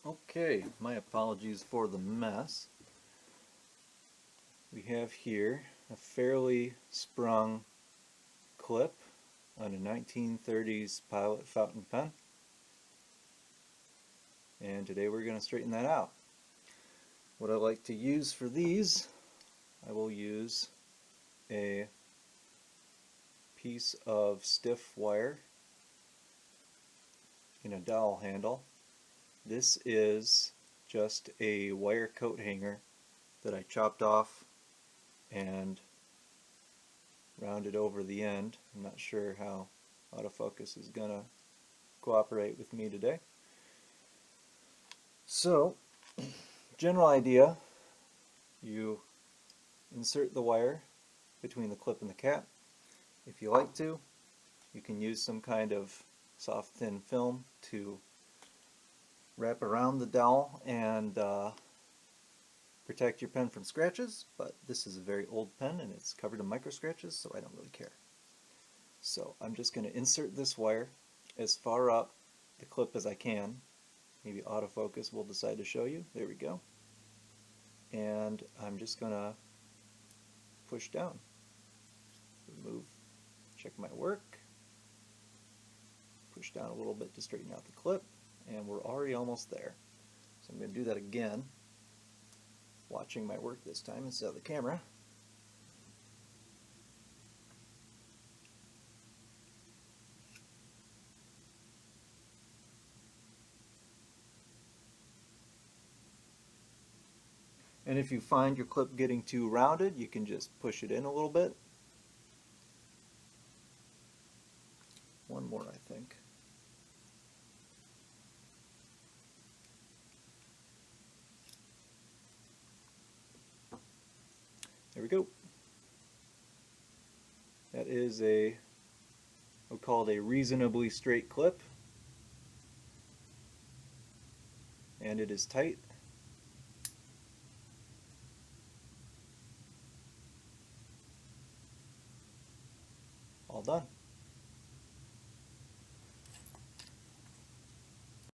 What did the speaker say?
Okay, my apologies for the mess. We have here a fairly sprung clip on a 1930s Pilot fountain pen, and today we're going to straighten that out. What I like to use for these, I will use a piece of stiff wire in a dowel handle. This is just a wire coat hanger that I chopped off and rounded over the end. I'm not sure how autofocus is going to cooperate with me today. So, general idea, you insert the wire between the clip and the cap. If you like to, you can use some kind of soft thin film to wrap around the dowel and protect your pen from scratches, but this is a very old pen and it's covered in micro scratches, so I don't really care. So I'm just going to insert this wire as far up the clip as I can. Maybe autofocus will decide to show you. There we go. And I'm just going to push down. Remove, check my work. Push down a little bit to straighten out the clip, and we're already almost there. So I'm going to do that again, watching my work this time instead of the camera. And if you find your clip getting too rounded, you can just push it in a little bit. One more, I think. There we go. That is a, we'll call it a reasonably straight clip. And it is tight. All done.